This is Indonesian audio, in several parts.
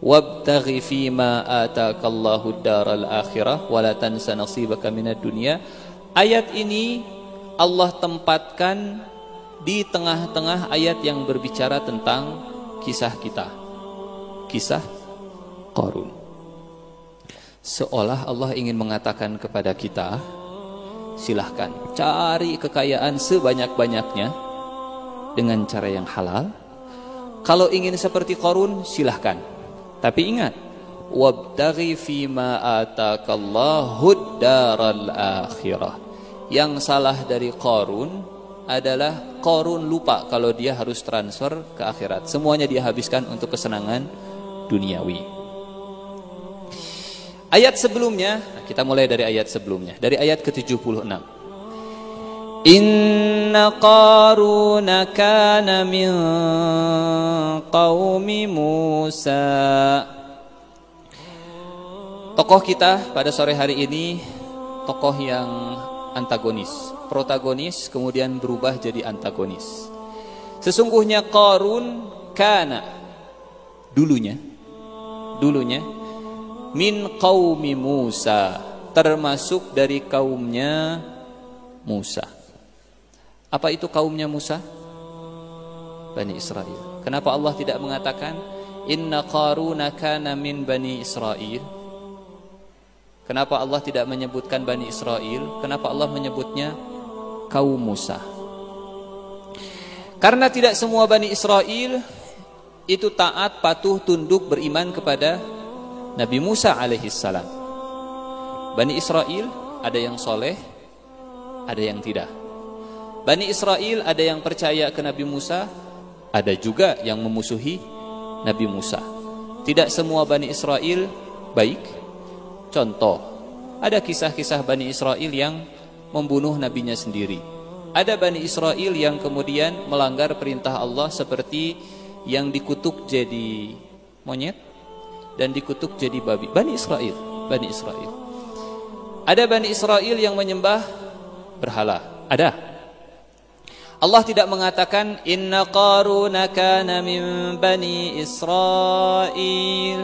wabtaghi fima ataakallahu daral akhirah wa la tansa nasibaka minad dunya. Ayat ini Allah tempatkan di tengah-tengah ayat yang berbicara tentang kisah kita, kisah Qarun. Seolah Allah ingin mengatakan kepada kita, silahkan cari kekayaan sebanyak-banyaknya dengan cara yang halal. Kalau ingin seperti Qarun, silahkan. Tapi ingat, wabtaghi fima ataakallahu daral akhirah. Yang salah dari Qarun adalah Qarun lupa kalau dia harus transfer ke akhirat. Semuanya dia habiskan untuk kesenangan duniawi. Ayat sebelumnya, kita mulai dari ayat sebelumnya, dari ayat ke-76. Inna Qaruna kana min qaumi Musa. Tokoh kita pada sore hari ini tokoh yang antagonis, protagonis kemudian berubah jadi antagonis. Sesungguhnya Qarun kana dulunya min qaumi Musa, termasuk dari kaumnya Musa. Apa itu kaumnya Musa? Bani Israel. Kenapa Allah tidak mengatakan inna Qaruna kana min Bani Israel? Kenapa Allah tidak menyebutkan Bani Israel? Kenapa Allah menyebutnya kaum Musa? Karena tidak semua Bani Israel itu taat, patuh, tunduk, beriman kepada Nabi Musa alaihissalam. Bani Israel ada yang soleh, ada yang tidak. Bani Israel ada yang percaya ke Nabi Musa, ada juga yang memusuhi Nabi Musa. Tidak semua Bani Israel baik. Contoh, ada kisah-kisah Bani Israel yang membunuh nabinya sendiri. Ada Bani Israel yang kemudian melanggar perintah Allah seperti yang dikutuk jadi monyet dan dikutuk jadi babi. Bani Israel. Ada Bani Israel yang menyembah berhala. Ada. Allah tidak mengatakan inna Qaruna kana min Bani Israel.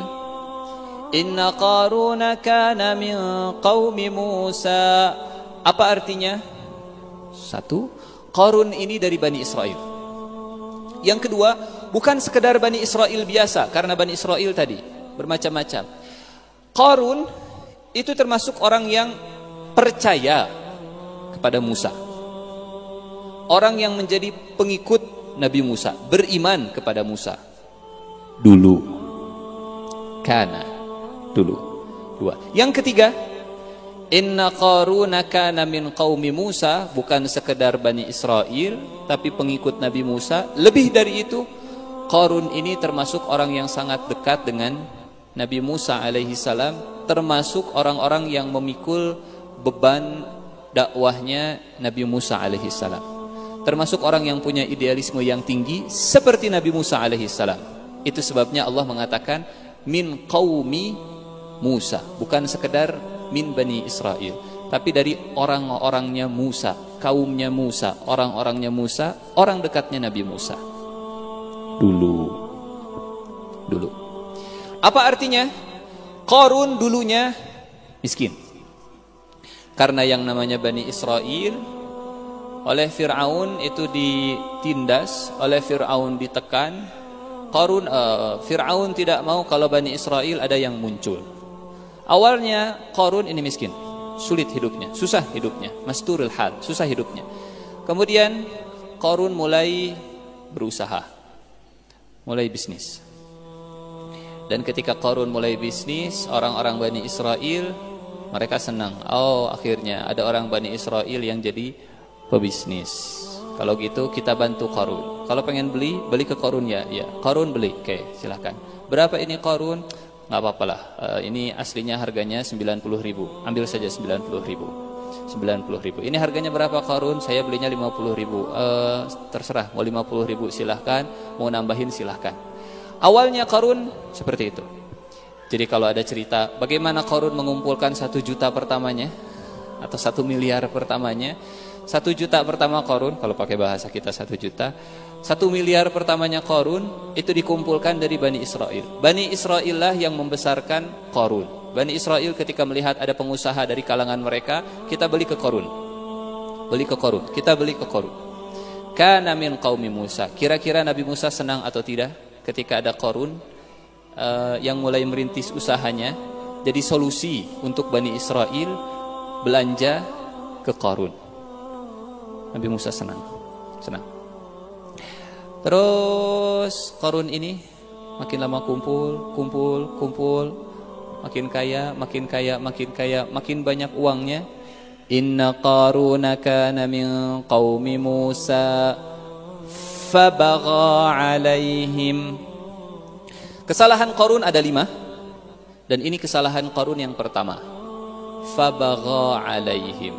Inna Qaruna kana min qaumi Musa. Apa artinya? Satu, Qarun ini dari Bani Israel. Yang kedua, bukan sekedar Bani Israel biasa, karena Bani Israel tadi bermacam-macam. Qarun itu termasuk orang yang percaya kepada Musa. Orang yang menjadi pengikut Nabi Musa, beriman kepada Musa. Dulu. Dua. Yang ketiga, inna Qaruna kana min qaumi Musa, bukan sekedar Bani Israel, tapi pengikut Nabi Musa. Lebih dari itu, Qarun ini termasuk orang yang sangat dekat dengan Nabi Musa alaihi salam, termasuk orang-orang yang memikul beban dakwahnya Nabi Musa alaihi salam, termasuk orang yang punya idealisme yang tinggi seperti Nabi Musa alaihi salam. Itu sebabnya Allah mengatakan min qaumi Musa, bukan sekedar min Bani Israel, tapi dari orang-orangnya Musa, kaumnya Musa, orang-orangnya Musa, orang dekatnya Nabi Musa. Dulu. Apa artinya? Qarun dulunya miskin. Karena yang namanya Bani Israel oleh Fir'aun itu ditindas, oleh Fir'aun ditekan. Fir'aun tidak mau kalau Bani Israel ada yang muncul. Awalnya Qarun ini miskin, sulit hidupnya, susah hidupnya, masturul hal, susah hidupnya. Kemudian Qarun mulai berusaha, mulai bisnis. Dan ketika Qarun mulai bisnis, orang-orang Bani Israel mereka senang. Oh, akhirnya ada orang Bani Israel yang jadi pebisnis. Kalau gitu kita bantu Qarun. Kalau pengen beli ke Qarun ya. Qarun beli, oke, silahkan. Berapa ini Qarun? Nggak apa-apa lah. Ini aslinya harganya 90.000. Ambil saja 90.000. Ini harganya berapa Qarun? Saya belinya 50.000. Terserah, mau 50.000 silahkan, mau nambahin silahkan. Awalnya Qarun seperti itu. Jadi kalau ada cerita bagaimana Qarun mengumpulkan 1 juta pertamanya, atau 1 miliar pertamanya. 1 juta pertama Qarun, kalau pakai bahasa kita 1 juta. 1 miliar pertamanya Qarun itu dikumpulkan dari Bani Israel. Bani Israel lah yang membesarkan Qarun. Bani Israel ketika melihat ada pengusaha dari kalangan mereka, kita beli ke Qarun. Kita beli ke Qarun. Kana min qaumi Musa. Kira-kira Nabi Musa senang atau tidak ketika ada Qarun yang mulai merintis usahanya, jadi solusi untuk Bani Israel belanja ke Qarun. Nabi Musa senang. Terus Qarun ini makin lama kumpul, makin kaya, makin banyak uangnya. Inna Qaruna kana min qaumi Musa fabagha alaihim. Kesalahan Qarun ada 5, dan ini kesalahan Qarun yang pertama. Fabagha alaihim.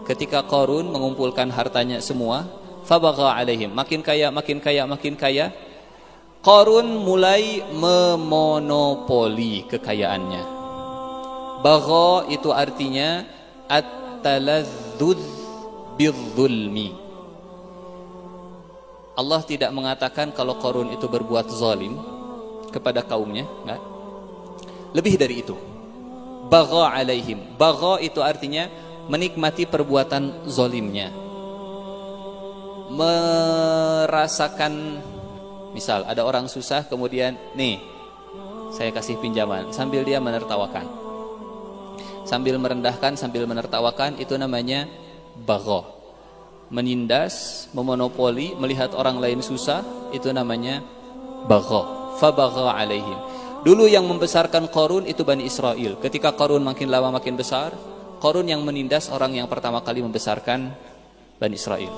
Ketika Qarun mengumpulkan hartanya semua, fabagha alaihim, makin kaya, Qarun mulai memonopoli kekayaannya. Bagha itu artinya at-taladzuz bidzulmi. Allah tidak mengatakan kalau Qarun itu berbuat zalim kepada kaumnya, enggak. Lebih dari itu. Bagha alaihim. Bagha itu artinya menikmati perbuatan zalimnya. Merasakan, misal ada orang susah, kemudian nih saya kasih pinjaman, sambil dia menertawakan, sambil merendahkan, sambil menertawakan, itu namanya bagha. Menindas, memonopoli, melihat orang lain susah, itu namanya bagha. Fabagha alaihim. Dulu yang membesarkan Qarun itu Bani Israel. Ketika Qarun makin lama makin besar, Qarun yang menindas orang yang pertama kali membesarkan Bani Israel.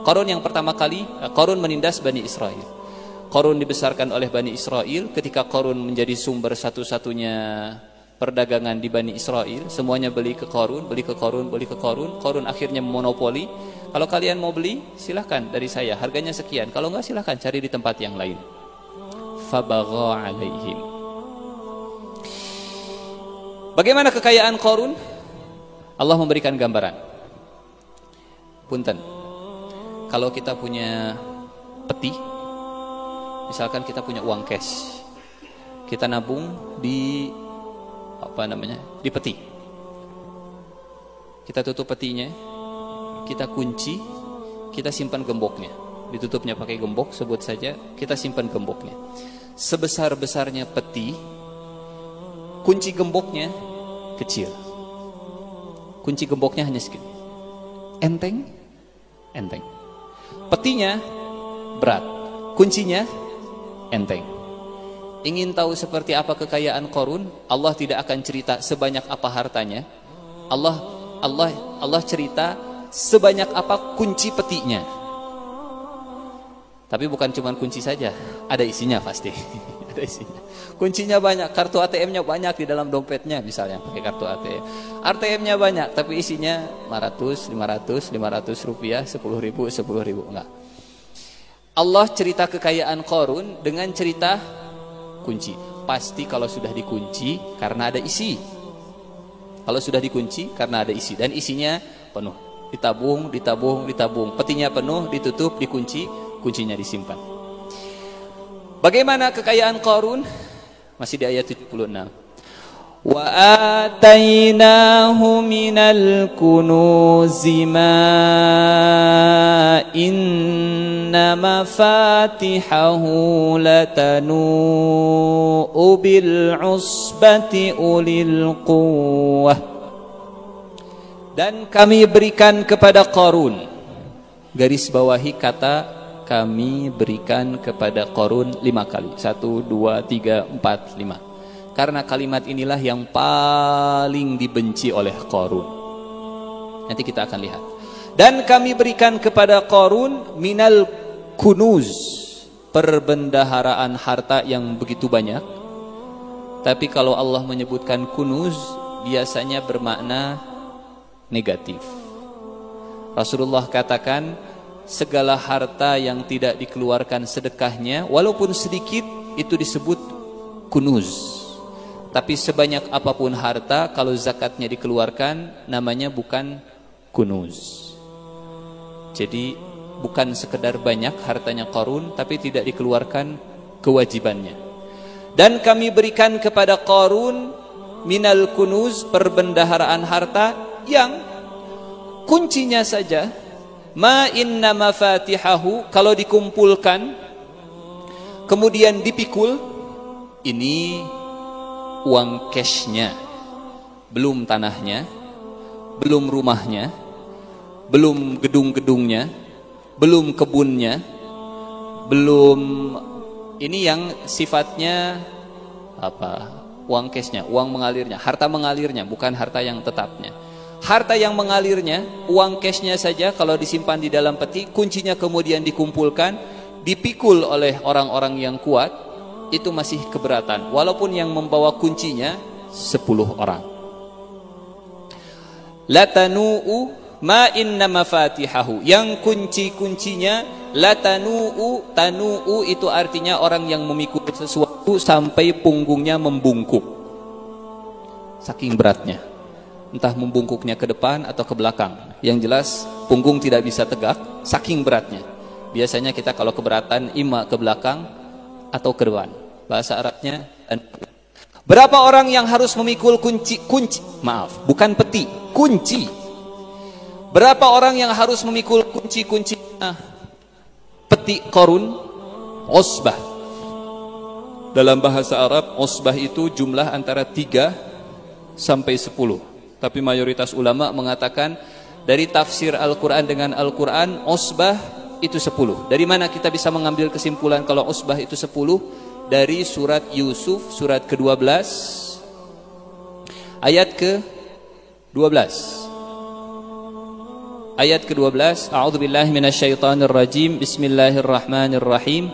Qarun yang pertama kali, Qarun menindas Bani Israel. Qarun dibesarkan oleh Bani Israel. Ketika Qarun menjadi sumber satu-satunya perdagangan di Bani Israel, semuanya beli ke Qarun. Qarun akhirnya memonopoli. Kalau kalian mau beli, silahkan dari saya, harganya sekian. Kalau enggak, silahkan cari di tempat yang lain. Fabagha alaihim. Bagaimana kekayaan Qarun? Allah memberikan gambaran. Punten, kalau kita punya peti, misalkan kita punya uang cash, kita nabung di di peti. Kita tutup petinya, kita kunci, kita simpan gemboknya. Ditutupnya pakai gembok, sebut saja, kita simpan gemboknya. Sebesar-besarnya peti, kunci gemboknya kecil. Kunci gemboknya hanya segini. Enteng. Petinya berat, kuncinya enteng. Ingin tahu seperti apa kekayaan Qarun? Allah tidak akan cerita sebanyak apa hartanya. Allah cerita sebanyak apa kunci petinya. Tapi bukan cuma kunci saja, ada isinya pasti. Ada isinya. Kuncinya banyak, kartu ATM-nya banyak di dalam dompetnya, misalnya pakai kartu ATM. ATM-nya banyak, tapi isinya 500 rupiah, 10.000, enggak. Allah cerita kekayaan Qarun dengan cerita kunci. Pasti kalau sudah dikunci karena ada isi. Kalau sudah dikunci karena ada isi, dan isinya penuh. Ditabung. Petinya penuh, ditutup, dikunci, kuncinya disimpan. Bagaimana kekayaan Qarun? Masih di ayat 76. Wa atainahu minal kunuzi ma inna mafatihahu latanu bil usbati ulil quwwah. Dan kami berikan kepada Qarun, garis bawahi kata kami berikan kepada Qarun 5 kali. 1, 2, 3, 4, 5. Karena kalimat inilah yang paling dibenci oleh Qarun. Nanti kita akan lihat. Dan kami berikan kepada Qarun minal kunuz, perbendaharaan harta yang begitu banyak. Tapi kalau Allah menyebutkan kunuz, biasanya bermakna negatif. Rasulullah katakan, segala harta yang tidak dikeluarkan sedekahnya, walaupun sedikit, itu disebut kunuz. Tapi sebanyak apapun harta, kalau zakatnya dikeluarkan, namanya bukan kunuz. Jadi bukan sekedar banyak hartanya Qarun, tapi tidak dikeluarkan kewajibannya. Dan kami berikan kepada Qarun minal kunuz, perbendaharaan harta yang kuncinya saja, ma inna mafatihahu, kalau dikumpulkan kemudian dipikul, ini uang cashnya, belum tanahnya, belum rumahnya, belum gedung-gedungnya, belum kebunnya, belum ini yang sifatnya apa? Uang cashnya, uang mengalirnya, harta mengalirnya, bukan harta yang tetapnya. Harta yang mengalirnya, uang cashnya saja kalau disimpan di dalam peti, kuncinya kemudian dikumpulkan, dipikul oleh orang-orang yang kuat, itu masih keberatan walaupun yang membawa kuncinya 10 orang. Latanu'u ma inna mafatihahu, yang kunci-kuncinya latanu'u, tanu'u itu artinya orang yang memikul sesuatu sampai punggungnya membungkuk, saking beratnya, entah membungkuknya ke depan atau ke belakang, yang jelas punggung tidak bisa tegak saking beratnya. Biasanya kita kalau keberatan ima ke belakang atau ke depan, bahasa Arabnya. Berapa orang yang harus memikul kunci, bukan peti, kunci. Berapa orang yang harus memikul kunci-kunci peti Qarun? Usbah. Dalam bahasa Arab, usbah itu jumlah antara 3 sampai 10. Tapi mayoritas ulama mengatakan dari tafsir Al-Quran dengan Al-Quran, usbah itu 10. Dari mana kita bisa mengambil kesimpulan kalau usbah itu 10? Dari surat Yusuf, surat ke-12 ayat ke-12. Ayat ke-12, a'udzubillahi minasyaitonirrajim, bismillahirrahmanirrahim.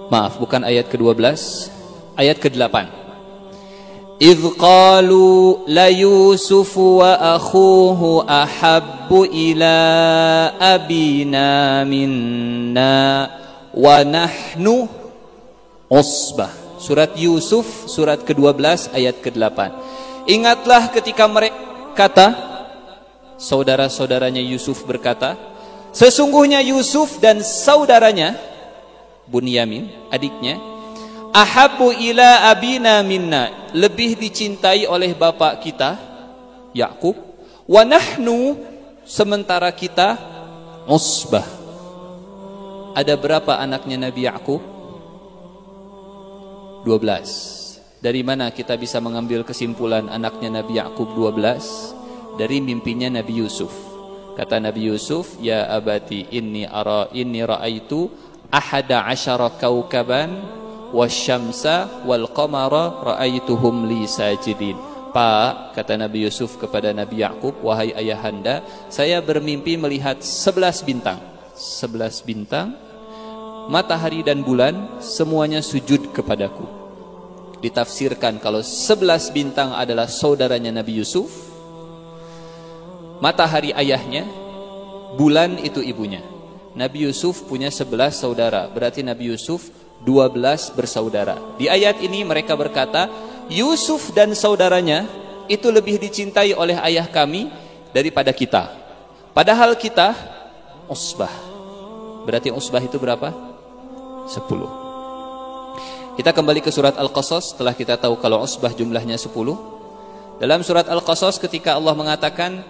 Maaf, bukan ayat ke-12, ayat ke-8. إذ قالوا ليوسف وأخوه أحب إلى أبينا منا ونحن عصبة. Surat Yusuf, surat ke-12 ayat ke-8. Ingatlah ketika mereka kata, saudara-saudaranya Yusuf berkata, sesungguhnya Yusuf dan saudaranya Bunyamin, adiknya, ahabbu ila abina minna, lebih dicintai oleh bapak kita Yakub, wa nahnu, sementara kita usbah. Ada berapa anaknya Nabi Yakub? 12. Dari mana kita bisa mengambil kesimpulan anaknya Nabi Yakub 12? Dari mimpinya Nabi Yusuf. Kata Nabi Yusuf, ya abati inni ra'aitu ahada asyara kaukaban wasyamsa wal qamara ra'aituhum li sajidin. Pak, kata Nabi Yusuf kepada Nabi Yakub, wahai ayahanda, saya bermimpi melihat 11 bintang. 11 bintang, matahari dan bulan semuanya sujud kepadaku. Ditafsirkan kalau 11 bintang adalah saudaranya Nabi Yusuf, matahari ayahnya, bulan itu ibunya. Nabi Yusuf punya 11 saudara, berarti Nabi Yusuf 12 bersaudara. Di ayat ini mereka berkata, Yusuf dan saudaranya itu lebih dicintai oleh ayah kami daripada kita. Padahal kita usbah. Berarti usbah itu berapa? 10. Kita kembali ke surat Al-Qasas setelah kita tahu kalau usbah jumlahnya 10. Dalam surat Al-Qasas ketika Allah mengatakan,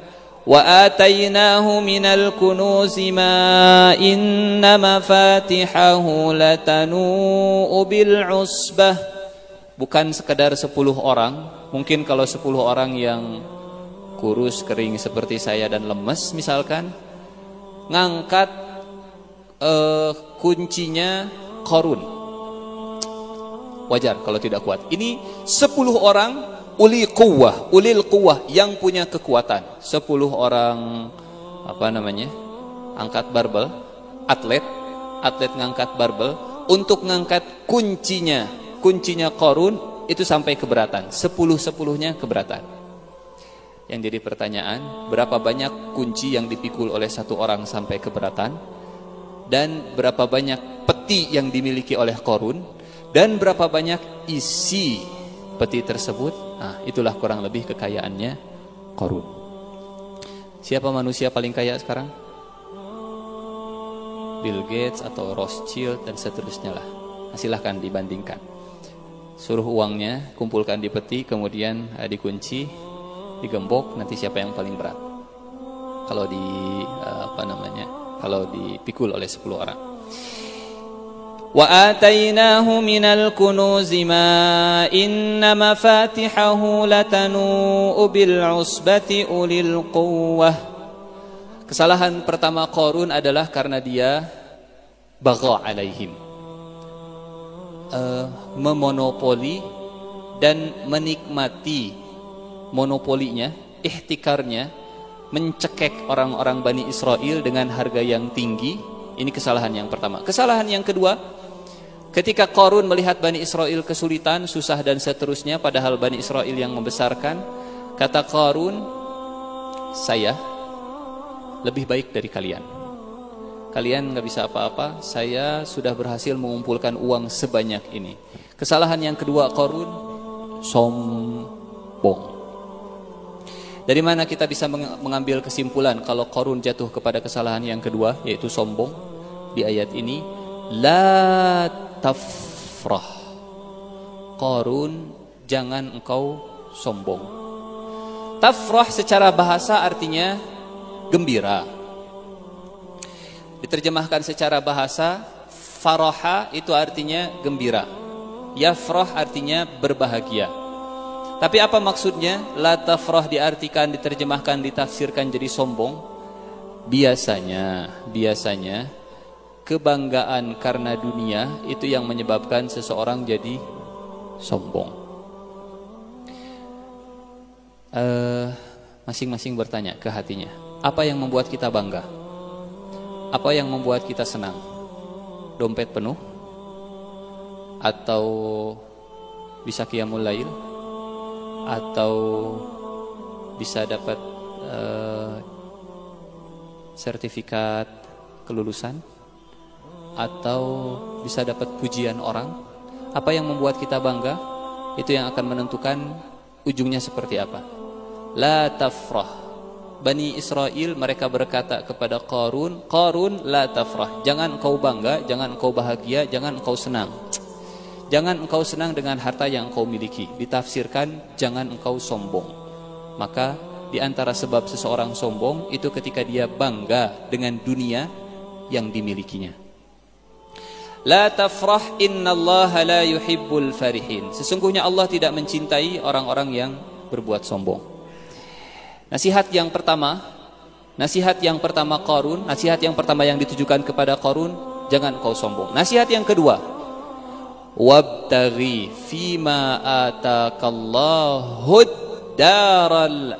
wa atainahu minal kunuzi ma inna mafatihahu latanu bil usbah. Bukan sekadar 10 orang. Mungkin kalau 10 orang yang kurus, kering seperti saya dan lemes misalkan, ngangkat kuncinya Qarun, wajar kalau tidak kuat. Ini 10 orang ulil quwwah yang punya kekuatan. 10 orang angkat barbel, atlet ngangkat barbel untuk ngangkat kuncinya Qarun itu sampai keberatan. 10-10-nya keberatan. Yang jadi pertanyaan, berapa banyak kunci yang dipikul oleh satu orang sampai keberatan, dan berapa banyak peti peti yang dimiliki oleh Qarun dan berapa banyak isi peti tersebut. Nah, itulah kurang lebih kekayaannya Qarun. Siapa manusia paling kaya sekarang? Bill Gates atau Rothschild dan seterusnya lah. Silahkan dibandingkan. Suruh uangnya kumpulkan di peti, kemudian dikunci, digembok, nanti siapa yang paling berat? Kalau kalau dipikul oleh 10 orang. Wa atainahu minal kunuzi ma inna mafatihahu latanu bil usbati ulil quwwah. Kesalahan pertama Qarun adalah karena dia bagha alaihim, memonopoli dan menikmati monopolinya, ihtikarnya, mencekek orang-orang Bani Israel dengan harga yang tinggi. Ini kesalahan yang pertama. Kesalahan yang kedua, ketika Qarun melihat Bani Israel kesulitan, susah dan seterusnya, padahal Bani Israel yang membesarkan, kata Qarun, saya lebih baik dari kalian. Kalian nggak bisa apa-apa, saya sudah berhasil mengumpulkan uang sebanyak ini. Kesalahan yang kedua Qarun, sombong. Dari mana kita bisa mengambil kesimpulan kalau Qarun jatuh kepada kesalahan yang kedua, yaitu sombong? Di ayat ini, la tafrah. Qarun, jangan engkau sombong. Tafrah secara bahasa artinya gembira. Diterjemahkan secara bahasa, faraha itu artinya gembira. Yafrah artinya berbahagia. Tapi apa maksudnya? La tafrah diartikan, diterjemahkan, ditafsirkan jadi sombong. Biasanya kebanggaan karena dunia itu yang menyebabkan seseorang jadi sombong. Masing-masing bertanya ke hatinya, apa yang membuat kita bangga? Apa yang membuat kita senang? Dompet penuh? Atau bisa qiyamul lail? Atau bisa dapat sertifikat kelulusan? Atau bisa dapat pujian orang? Apa yang membuat kita bangga? Itu yang akan menentukan ujungnya seperti apa. La tafrah. Bani Israel mereka berkata kepada Qarun, Qarun la tafrah, jangan engkau bangga, jangan engkau bahagia, jangan engkau senang. Jangan engkau senang dengan harta yang engkau miliki. Ditafsirkan jangan engkau sombong. Maka di antara sebab seseorang sombong itu ketika dia bangga dengan dunia yang dimilikinya. La tafrah innallaha la yuhibbul farihin. Sesungguhnya Allah tidak mencintai orang-orang yang berbuat sombong. Nasihat yang pertama Qarun, nasihat yang pertama yang ditujukan kepada Qarun, jangan kau sombong. Nasihat yang kedua, wabtaghi fima ataqallahu daral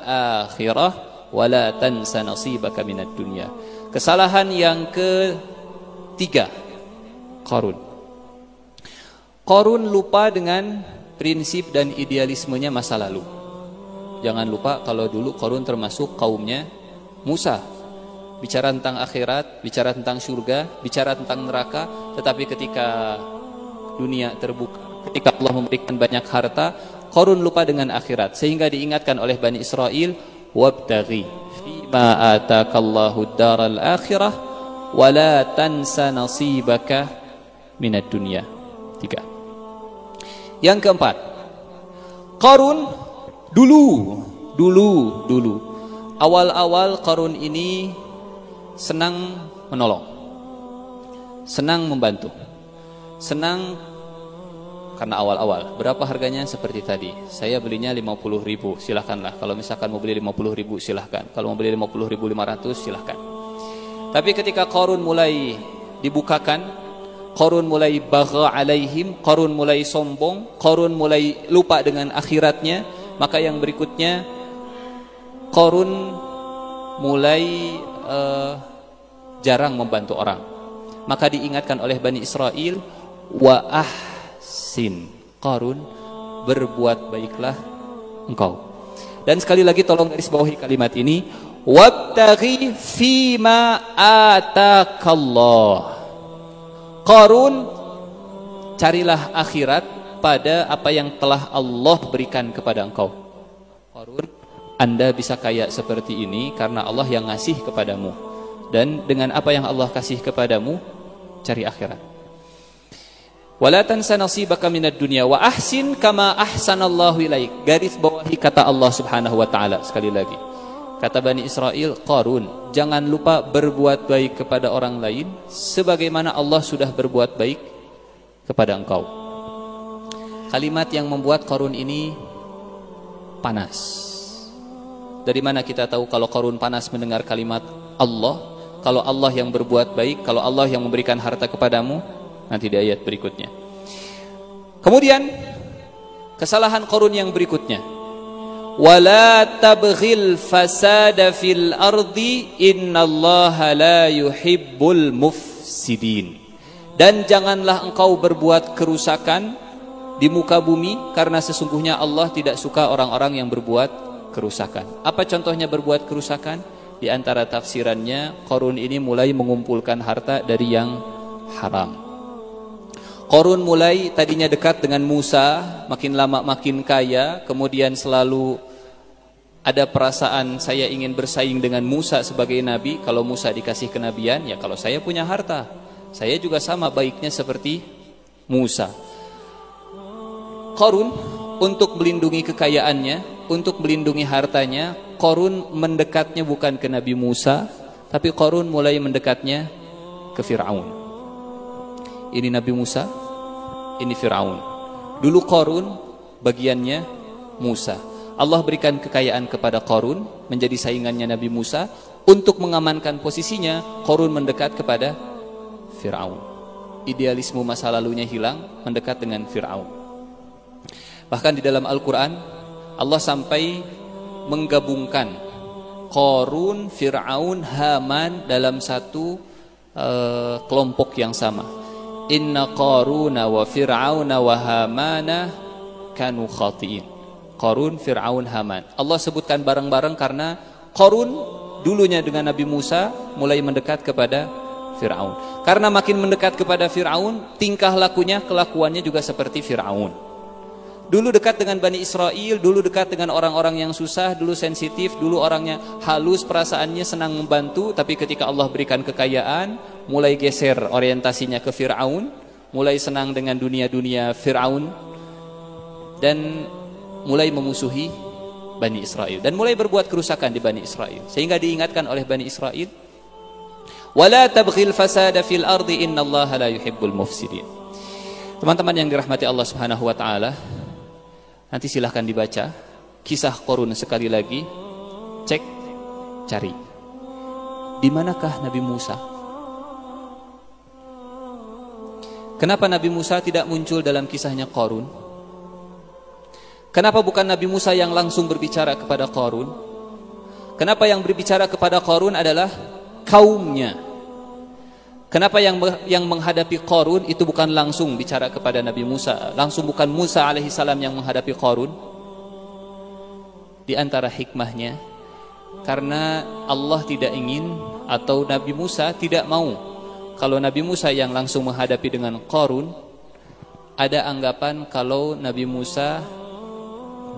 akhirah wala tansa nasibaka minad dunya. Kesalahan yang ketiga Qarun lupa dengan prinsip dan idealismenya masa lalu. Jangan lupa kalau dulu Qarun termasuk kaumnya Musa. Bicara tentang akhirat, bicara tentang surga, bicara tentang neraka. Tetapi ketika dunia terbuka, ketika Allah memberikan banyak harta, Qarun lupa dengan akhirat. Sehingga diingatkan oleh Bani Israel, wabtaghi fima ataqallahu daral akhirah wala tansa nasibaka minad dunya. 3. Yang keempat, Qarun Dulu awal-awal Qarun ini senang menolong, senang membantu, senang karena awal-awal. Berapa harganya? Seperti tadi, saya belinya 50.000, silahkanlah. Kalau misalkan mau beli 50.000 silahkan, kalau mau beli 50.500 silahkan. Tapi ketika Qarun mulai dibukakan, Qarun mulai bagha alaihim, Qarun mulai sombong, Qarun mulai lupa dengan akhiratnya, maka yang berikutnya Qarun mulai jarang membantu orang. Maka diingatkan oleh Bani Israel, wa ahsin, Qarun, berbuat baiklah engkau. Dan sekali lagi tolong garis bawahi kalimat ini, wabtaghi fima ataqallah. Qarun, carilah akhirat pada apa yang telah Allah berikan kepada engkau. Qarun, Anda bisa kaya seperti ini karena Allah yang ngasih kepadamu. Dan dengan apa yang Allah kasih kepadamu, cari akhirat. Wala tansa nasibaka minad dunya wa ahsin kama ahsanallahu ilaik. Garis bawahi kata Allah Subhanahu wa taala sekali lagi. Kata Bani Israel, Qarun, jangan lupa berbuat baik kepada orang lain sebagaimana Allah sudah berbuat baik kepada engkau. Kalimat yang membuat Qarun ini panas. Dari mana kita tahu kalau Qarun panas mendengar kalimat Allah? Kalau Allah yang berbuat baik, kalau Allah yang memberikan harta kepadamu, nanti di ayat berikutnya. Kemudian kesalahan Qarun yang berikutnya, wala tabghil fasada fil ardi innallaha la yuhibbul mufsidin. Dan janganlah engkau berbuat kerusakan di muka bumi, karena sesungguhnya Allah tidak suka orang-orang yang berbuat kerusakan. Apa contohnya berbuat kerusakan? Di antara tafsirannya, Qarun ini mulai mengumpulkan harta dari yang haram. Qarun mulai tadinya dekat dengan Musa, makin lama makin kaya, kemudian selalu ada perasaan saya ingin bersaing dengan Musa sebagai nabi. Kalau Musa dikasih kenabian, ya kalau saya punya harta, saya juga sama baiknya seperti Musa. Qarun untuk melindungi kekayaannya, untuk melindungi hartanya, Qarun mendekatnya bukan ke Nabi Musa, tapi Qarun mulai mendekatnya ke Fir'aun. Ini Nabi Musa, ini Fir'aun. Dulu Qarun bagiannya Musa. Allah berikan kekayaan kepada Qarun, menjadi saingannya Nabi Musa. Untuk mengamankan posisinya, Qarun mendekat kepada Fir'aun. Idealisme masa lalunya hilang, mendekat dengan Fir'aun. Bahkan di dalam Al-Quran, Allah sampai menggabungkan Qarun, Fir'aun, Haman dalam satu kelompok yang sama. Inna Qaruna wa Fir'auna wa Hamana kanu khati'in. Qarun, Fir'aun, Haman. Allah sebutkan bareng-bareng karena Qarun dulunya dengan Nabi Musa mulai mendekat kepada Fir'aun. Karena makin mendekat kepada Fir'aun, tingkah lakunya, kelakuannya juga seperti Fir'aun. Dulu dekat dengan Bani Israel, dulu dekat dengan orang-orang yang susah, dulu sensitif, dulu orangnya halus, perasaannya senang membantu. Tapi ketika Allah berikan kekayaan, mulai geser orientasinya ke Fir'aun, mulai senang dengan dunia-dunia Fir'aun, dan mulai memusuhi Bani Israel, dan mulai berbuat kerusakan di Bani Israel. Sehingga diingatkan oleh Bani Israel, wala tabghil fasada fil ardi innallaha la yuhibbul mufsidin. Teman-teman yang dirahmati Allah Subhanahu wa taala, nanti silahkan dibaca kisah Qarun sekali lagi, cek, cari. Di manakah Nabi Musa? Kenapa Nabi Musa tidak muncul dalam kisahnya Qarun? Kenapa bukan Nabi Musa yang langsung berbicara kepada Qarun? Kenapa yang berbicara kepada Qarun adalah kaumnya? Kenapa yang menghadapi Qarun itu bukan langsung bicara kepada Nabi Musa, langsung bukan Musa alaihissalam yang menghadapi Qarun? Di antara hikmahnya, karena Allah tidak ingin, atau Nabi Musa tidak mau, kalau Nabi Musa yang langsung menghadapi dengan Qarun, ada anggapan kalau Nabi Musa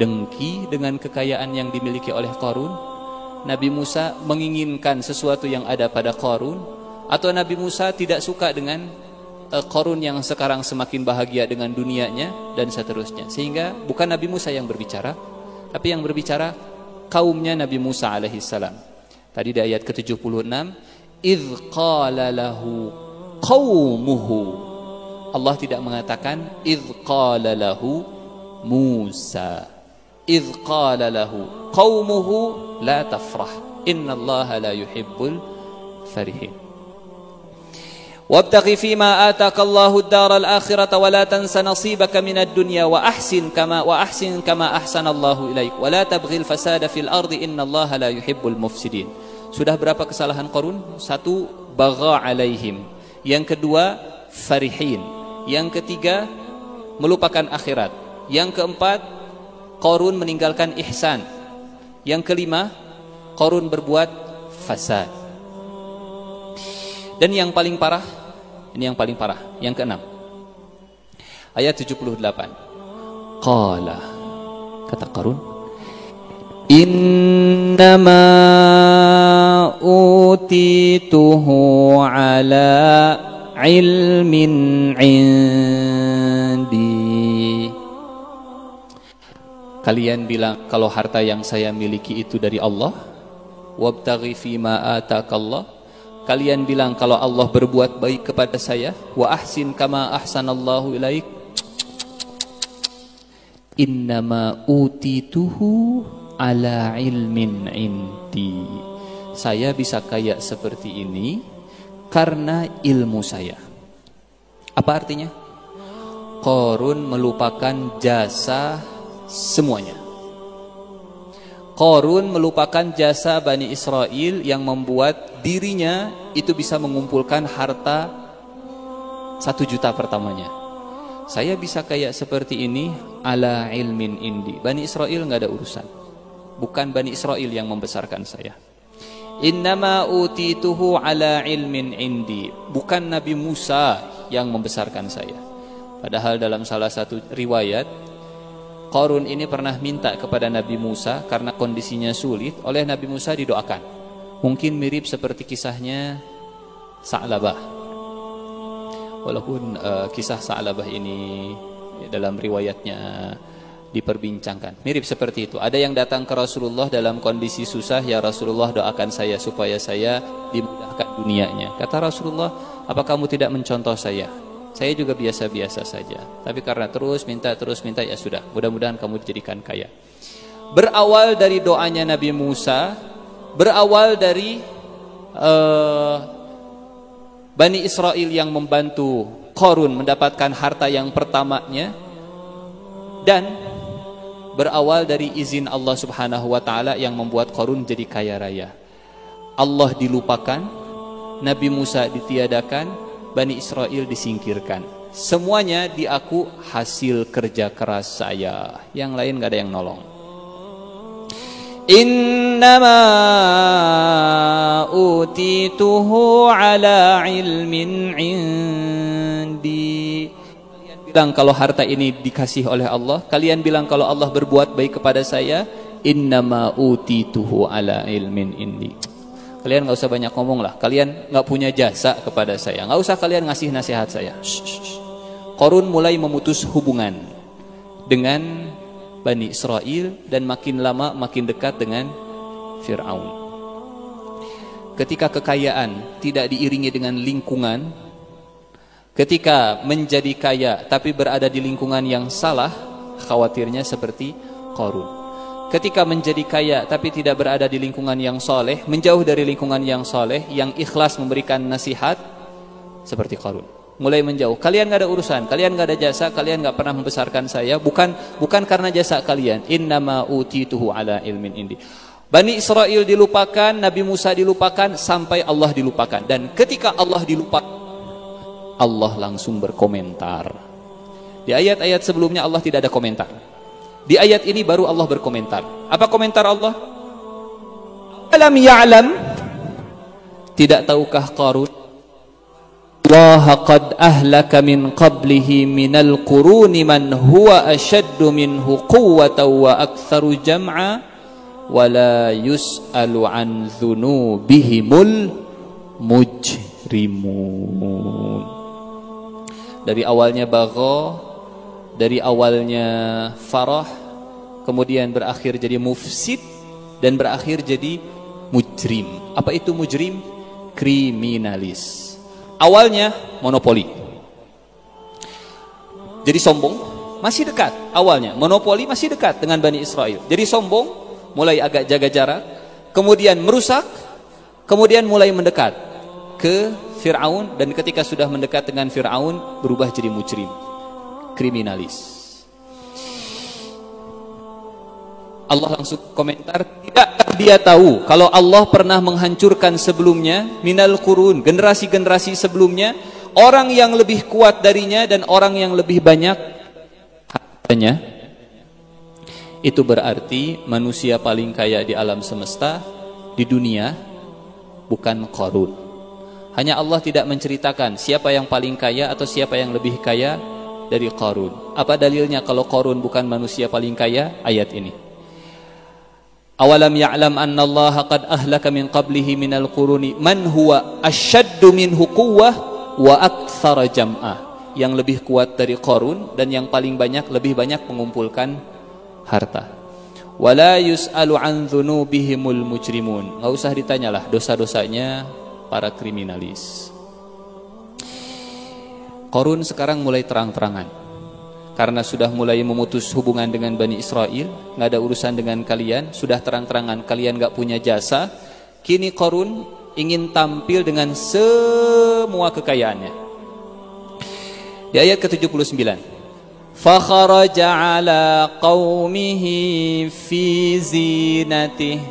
dengki dengan kekayaan yang dimiliki oleh Qarun, Nabi Musa menginginkan sesuatu yang ada pada Qarun, atau Nabi Musa tidak suka dengan Qarun yang sekarang semakin bahagia dengan dunianya, dan seterusnya. Sehingga bukan Nabi Musa yang berbicara, tapi yang berbicara kaumnya Nabi Musa alaihissalam. Tadi di ayat ke-76, idh qala lahu qaumuhu. Allah tidak mengatakan idh qala lahu Musa. Idh qala lahu qaumuhu la tafrah innallaha la yuhibbul farihin. Wabtaghi fima ataka Allahu ad-daral akhirata wa la tansa nasibaka minad dunya wa ahsin kama ahsanallahu ilaik wa la tabghil fasada fil ardi innallaha la yuhibbul mufsidin. Sudah berapa kesalahan Qarun? Satu, bagha alaihim. Yang kedua, farihin. Yang ketiga, melupakan akhirat. Yang keempat, Qarun meninggalkan ihsan. Yang kelima, Qarun berbuat fasad. Dan yang paling parah, Ini yang paling parah. Yang keenam, ayat 78. Qala, kata Qarun, innama utituhu ala ilmin indi. Kalian bilang kalau harta yang saya miliki itu dari Allah. Wabtaghi fima atakallah. Kalian bilang kalau Allah berbuat baik kepada saya. Wa ahsin kama ahsanallahu ilaik. Innama utituhu ala ilmin indi. Saya bisa kaya seperti ini karena ilmu saya. Apa artinya? Qarun melupakan jasa semuanya. Qarun melupakan jasa Bani Israel yang membuat dirinya itu bisa mengumpulkan harta 1 juta pertamanya. Saya bisa kayak seperti ini ala ilmin indi. Bani Israel nggak ada urusan. Bukan Bani Israel yang membesarkan saya. Innama utituhu ala ilmin indi. Bukan Nabi Musa yang membesarkan saya. Padahal dalam salah satu riwayat, Qarun ini pernah minta kepada Nabi Musa karena kondisinya sulit, oleh Nabi Musa didoakan. Mungkin mirip seperti kisahnya Sa'labah. Walaupun kisah Sa'labah ini dalam riwayatnya diperbincangkan. Mirip seperti itu. Ada yang datang ke Rasulullah dalam kondisi susah, ya Rasulullah doakan saya supaya saya dimudahkan dunianya. Kata Rasulullah, apa kamu tidak mencontoh saya? Saya juga biasa-biasa saja. Tapi karena terus minta, ya sudah. Mudah-mudahan kamu dijadikan kaya. Berawal dari doanya Nabi Musa, berawal dari Bani Israel yang membantu Qarun mendapatkan harta yang pertamanya, dan berawal dari izin Allah Subhanahu wa taala yang membuat Qarun jadi kaya raya. Allah dilupakan, Nabi Musa ditiadakan, Bani Israel disingkirkan. Semuanya diaku hasil kerja keras saya. Yang lain gak ada yang nolong. Innama utituhu ala ilmin indi. Kalian bilang kalau harta ini dikasih oleh Allah. Kalian bilang kalau Allah berbuat baik kepada saya. Innama utituhu ala ilmin indi. Kalian gak usah banyak ngomong lah. Kalian gak punya jasa kepada saya. Gak usah kalian ngasih nasihat saya. Qarun mulai memutus hubungan dengan Bani Israel, dan makin lama makin dekat dengan Fir'aun. Ketika kekayaan tidak diiringi dengan lingkungan, ketika menjadi kaya tapi berada di lingkungan yang salah, khawatirnya seperti Qarun. Ketika menjadi kaya tapi tidak berada di lingkungan yang soleh, menjauh dari lingkungan yang soleh, yang ikhlas memberikan nasihat, seperti Qarun. Mulai menjauh. Kalian gak ada urusan, kalian gak ada jasa, kalian gak pernah membesarkan saya. Bukan karena jasa kalian. Innama utituhu ala ilmin indi. Bani Israel dilupakan, Nabi Musa dilupakan, sampai Allah dilupakan. Dan ketika Allah dilupakan, Allah langsung berkomentar. Di ayat-ayat sebelumnya Allah tidak ada komentar. Di ayat ini baru Allah berkomentar. Apa komentar Allah? Alam ya'lam, tidak tahukah Qarun, Allah qad ahlaka min qablihi minal quruni man huwa ashaddu minhu quwwatan wa aktsaru jam'a wa la yus'alu an dzunubihimul mujrimun. Dari awalnya bagha, dari awalnya farah, kemudian berakhir jadi mufsid, dan berakhir jadi mujrim. Apa itu mujrim? Kriminalis. Awalnya monopoli, jadi sombong, masih dekat. Awalnya monopoli masih dekat dengan Bani Israel, jadi sombong, mulai agak jaga jarak, kemudian merusak, kemudian mulai mendekat ke Fir'aun, dan ketika sudah mendekat dengan Fir'aun berubah jadi mujrim, kriminalis. Allah langsung komentar, tidakkah dia tahu kalau Allah pernah menghancurkan sebelumnya minal qurun, generasi-generasi sebelumnya, orang yang lebih kuat darinya dan orang yang lebih banyak hartanya. Itu berarti manusia paling kaya di alam semesta, di dunia, bukan Qarun. Hanya Allah tidak menceritakan siapa yang paling kaya atau siapa yang lebih kaya dari Qarun. Apa dalilnya kalau Qarun bukan manusia paling kaya? Ayat ini. Awalam ya'lam anna Allah qad ahlaka min qablihi minal quruni man huwa asyaddu minhu quwwah wa aktsara jam'ah. Yang lebih kuat dari Qarun dan yang paling banyak, lebih banyak mengumpulkan harta. Wala yus'alu an dzunubihimul mujrimun. Enggak usah ditanyalah dosa-dosanya para kriminalis. Qarun sekarang mulai terang-terangan karena sudah mulai memutus hubungan dengan Bani Israel, nggak ada urusan dengan kalian, sudah terang-terangan kalian nggak punya jasa. Kini Qarun ingin tampil dengan semua kekayaannya. Di ayat ke-79, fakharaja ala qaumihi fi zinatih.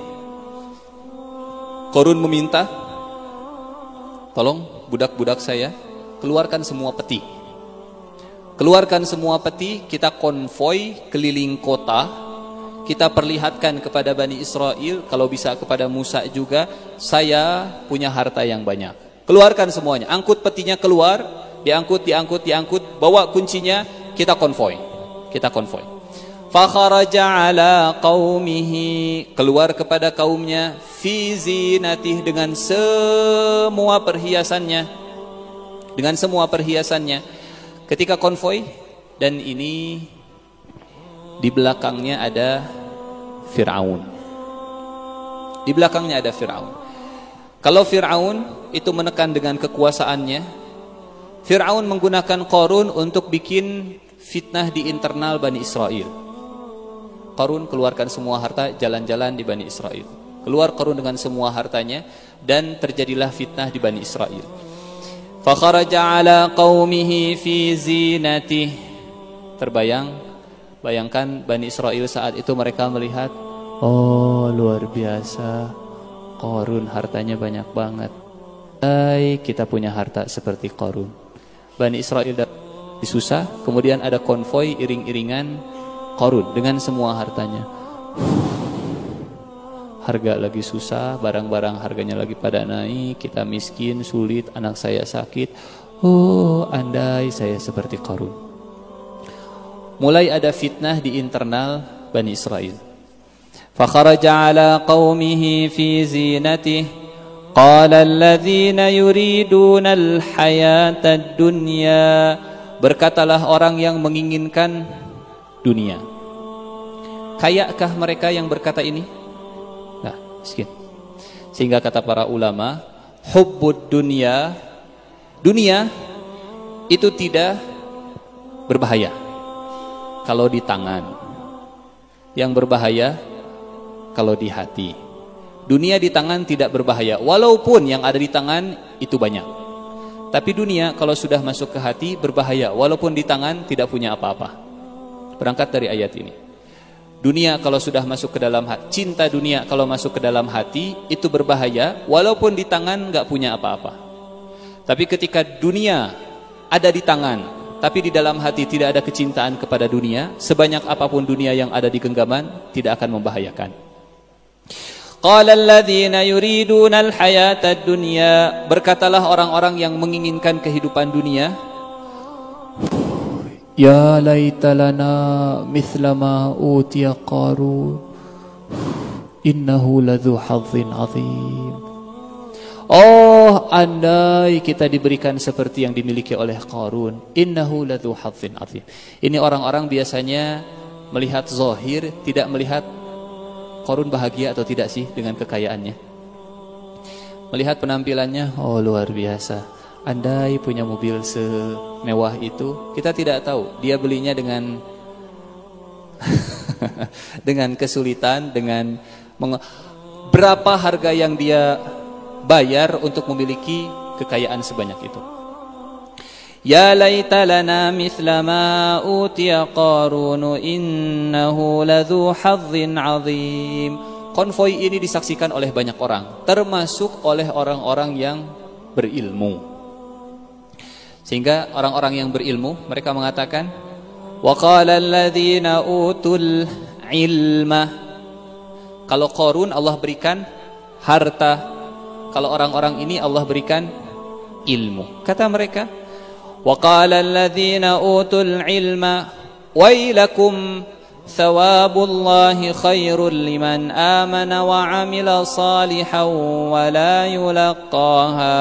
Qarun meminta, tolong budak-budak saya keluarkan semua peti. Keluarkan semua peti, kita konvoi keliling kota. Kita perlihatkan kepada Bani Israel, kalau bisa kepada Musa juga, saya punya harta yang banyak. Keluarkan semuanya, angkut petinya keluar, diangkut, bawa kuncinya, kita konvoi. Fakharaja ala qaumihi, keluar kepada kaumnya, fi zinatih, dengan semua perhiasannya. Ketika konvoi, dan ini di belakangnya ada Fir'aun. Kalau Fir'aun itu menekan dengan kekuasaannya, Fir'aun menggunakan Qarun untuk bikin fitnah di internal Bani Israel. Qarun keluarkan semua harta, jalan-jalan di Bani Israel. Keluar Qarun dengan semua hartanya, dan terjadilah fitnah di Bani Israel. Fakharaja ala qaumihi fi zinatih. Bayangkan Bani Israel saat itu mereka melihat, oh luar biasa, Qarun hartanya banyak banget. Kita punya harta seperti Qarun. Bani Israel disusah, kemudian ada konvoi iring-iringan Qarun dengan semua hartanya. Harga lagi susah, barang-barang harganya lagi pada naik, kita miskin, sulit, anak saya sakit. Oh, andai saya seperti Qarun. Mulai ada fitnah di internal Bani Israel. Fakharaja ala qaumihi fi zinatih. Qala alladhina yuriduna al-hayata ad-dunya. Berkatalah orang yang menginginkan dunia. Kayakkah mereka yang berkata ini? Miskin. Sehingga kata para ulama, hubbud dunia itu tidak berbahaya kalau di tangan. Yang berbahaya kalau di hati. Dunia di tangan tidak berbahaya, walaupun yang ada di tangan itu banyak. Tapi dunia kalau sudah masuk ke hati berbahaya, walaupun di tangan tidak punya apa-apa. Berangkat dari ayat ini. Dunia kalau sudah masuk ke dalam hati, cinta dunia kalau masuk ke dalam hati itu berbahaya, walaupun di tangan nggak punya apa-apa. Tapi ketika dunia ada di tangan, tapi di dalam hati tidak ada kecintaan kepada dunia, sebanyak apapun dunia yang ada di genggaman tidak akan membahayakan. Qala alladhina yuriduna al-hayata ad-dunya. Berkatalah orang-orang yang menginginkan kehidupan dunia, ya laita lana mithla ma utiya Qarun innahu ladzu hadzin azim. Oh, andai kita diberikan seperti yang dimiliki oleh Qarun. Innahu ladzu hadzin azim. Ini orang-orang biasanya melihat zahir, tidak melihat Qarun bahagia atau tidak sih dengan kekayaannya. Melihat penampilannya, oh luar biasa. Andai punya mobil semewah itu, kita tidak tahu dia belinya dengan dengan kesulitan, dengan berapa harga yang dia bayar untuk memiliki kekayaan sebanyak itu. Ya laita lana mithla ma utiya Qarun innahu ladzu hadzin azim. Konvoi ini disaksikan oleh banyak orang, termasuk oleh orang-orang yang berilmu. Sehingga orang-orang yang berilmu mereka mengatakan, wa qala alladzina utul ilma. Kalau Qarun Allah berikan harta, kalau orang-orang ini Allah berikan ilmu. Kata mereka, wa qala alladhina utul ilma wailakum thawabullahi khairul liman amana wa amila salihan wa la yulaqaha